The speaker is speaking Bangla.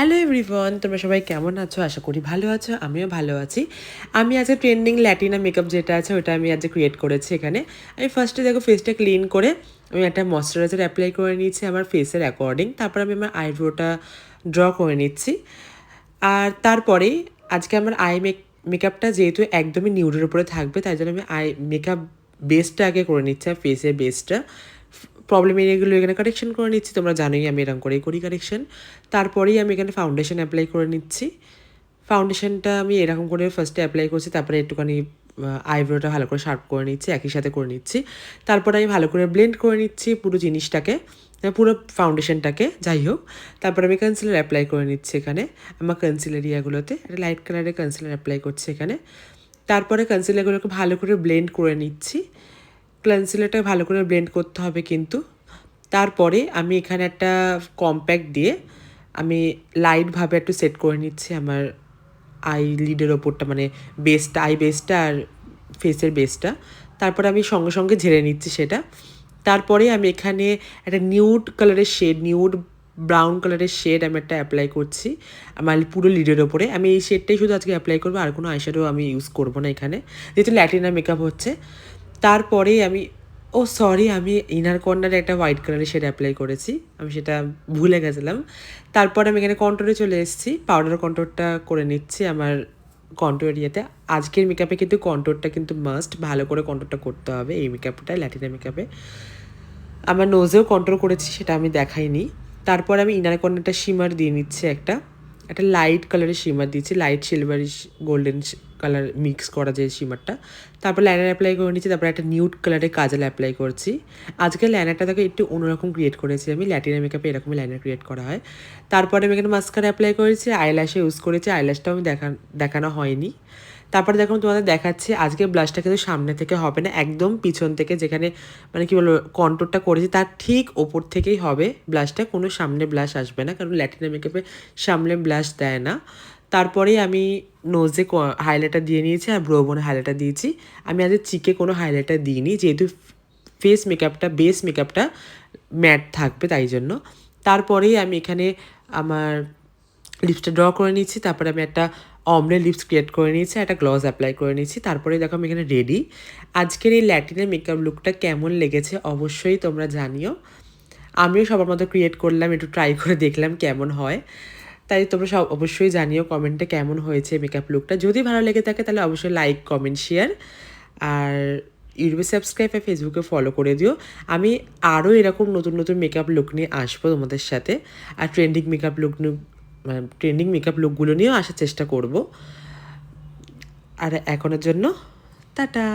হ্যালো এভরিওয়ান, তোমরা সবাই কেমন আছো? আশা করি ভালো আছো, আমিও ভালো আছি। আমি আজকে ট্রেন্ডিং ল্যাটিনা মেকআপ যেটা আছে ওটা আমি আজকে ক্রিয়েট করেছি এখানে। আমি ফার্স্টে দেখো ফেসটা ক্লিন করে আমি একটা ময়শ্চারাইজার অ্যাপ্লাই করে নিয়েছি আমার ফেসের অ্যাকর্ডিং। তারপর আমি আমার আইব্রোটা ড্র করে নিচ্ছি। আর তারপরেই আজকে আমার মেকআপটা যেহেতু একদমই নিউডের উপরে থাকবে, তাই জন্য আমি মেকআপ বেসটা আগে করে নিচ্ছি, আর ফেসের বেসটা প্রবলেম এরিয়াগুলো এখানে কারেকশন করে নিচ্ছি। তোমরা জানোই আমি এরকম করেই করি কারেকশন। তারপরেই আমি এখানে ফাউন্ডেশন অ্যাপ্লাই করে নিচ্ছি। ফাউন্ডেশনটা আমি এরকম করে ফার্স্টে অ্যাপ্লাই করছি, তারপরে একটুখানি আইব্রোটা ভালো করে শার্প করে নিচ্ছি, একই সাথে করে নিচ্ছি। তারপরে আমি ভালো করে ব্লেন্ড করে নিচ্ছি পুরো জিনিসটাকে, পুরো ফাউন্ডেশনটাকে, যাই হোক। তারপরে আমি কনসিলার অ্যাপ্লাই করে নিচ্ছি এখানে আমার কনসিলার এরিয়াগুলোতে। একটা লাইট কালারের কনসিলার অ্যাপ্লাই করছি এখানে। তারপরে কনসিলারগুলোকে ভালো করে ব্লেন্ড করে নিচ্ছি। কনসিলারটা ভালো করে ব্লেন্ড করতে হবে কিন্তু। তারপরে আমি এখানে একটা কম্প্যাক্ট দিয়ে আমি লাইটভাবে একটু সেট করে নিচ্ছি আমার আই লিডের ওপরটা, মানে বেসটা, আই বেসটা আর ফেসের বেসটা। তারপরে আমি সঙ্গে সঙ্গে ঝেড়ে নিচ্ছি সেটা। তারপরে আমি এখানে একটা নিউড কালারের শেড, নিউড ব্রাউন কালারের শেড আমি একটা অ্যাপ্লাই করছি আমার পুরো লিডের ওপরে। আমি এই শেডটাই শুধু আজকে অ্যাপ্লাই করবো, আর কোনো আইশ্যাডো আমি ইউজ করবো না এখানে, যেহেতু ল্যাটিনা মেকআপ হচ্ছে। তারপরে আমি সরি, আমি ইনার কর্নারে একটা হোয়াইট কালারের শেড অ্যাপ্লাই করেছি, আমি সেটা ভুলে গেছিলাম। তারপরে আমি এখানে কন্ট্রোরে চলে এসেছি, পাউডার কন্ট্রোরটা করে নিচ্ছি আমার কন্ট্রোর এরিয়াতে। আজকের মেকআপে কিন্তু কন্ট্রোরটা কিন্তু মাস্ট, ভালো করে কন্ট্রোরটা করতে হবে এই মেকআপটা, ল্যাটিনা মেকআপে। আমার নোজেও কন্ট্রোল করেছি, সেটা আমি দেখাইনি। তারপর আমি ইনার কর্নারটা শিমার দিয়ে নিচ্ছি, একটা লাইট কালারের শিমার দিচ্ছি, light silverish golden colour mix করা যে শিমারটা। তারপর লাইনার অ্যাপ্লাই করে নিচ্ছি, তারপর একটা নিউড কালারের কাজল অ্যাপ্লাই করছি। আজকে লাইনারটা তাকে একটু অন্যরকম ক্রিয়েট করেছি আমি, ল্যাটিনা মেকআপে এরকমই লাইনার ক্রিয়েট করা হয়। তারপরে আমি এখানে মাস্কারা অ্যাপ্লাই করেছি, আইল্যাশে ইউজ করেছি, আইল্যাশটাও আমি দেখানো হয়নি। তারপরে দেখুন তোমাদের দেখাচ্ছি, আজকে ব্লাশটা কিন্তু সামনে থেকে হবে না, একদম পিছন থেকে, যেখানে মানে কী বলবো কন্ট্রোরটা করেছি তার ঠিক ওপর থেকেই হবে ব্লাশটা, কোনো সামনে ব্লাশ আসবে না, কারণ ল্যাটিনা মেকআপে সামনে ব্লাশ দেয় না। তারপরে আমি নোজে হাইলাইটার দিয়ে নিয়েছি আর ব্রোবনে হাইলাইটার দিয়েছি। আমি আজকে চিকে কোনো হাইলাইটার দিইনি, যেহেতু ফেস মেকআপটা, বেস মেকআপটা ম্যাট থাকবে তাই জন্য। তারপরেই আমি এখানে আমার লিপসটা ড্র করে নিচ্ছি। তারপরে আমি একটা অমলে লিপস ক্রিয়েট করে নিয়েছি, একটা গ্লস অ্যাপ্লাই করে নিয়েছি। তারপরে দেখো আমি এখানে রেডি। আজকের এই ল্যাটিনা মেকআপ লুকটা কেমন লেগেছে অবশ্যই তোমরা জানিও। আমিও সবার মতো ক্রিয়েট করলাম, একটু ট্রাই করে দেখলাম কেমন হয়। তাই তোমরা সব অবশ্যই জানিও কমেন্টে কেমন হয়েছে মেকআপ লুকটা। যদি ভালো লেগে থাকে তাহলে অবশ্যই লাইক, কমেন্ট, শেয়ার, আর ইউটিউবে সাবস্ক্রাইব আর ফেসবুকে ফলো করে দিও। আমি আরও এরকম নতুন নতুন মেকআপ লুক নিয়ে আসবো তোমাদের সাথে, আর ট্রেন্ডিং মেকআপ লুকগুলো নিয়েও আসার চেষ্টা করব। আর এখনের জন্য টাটা।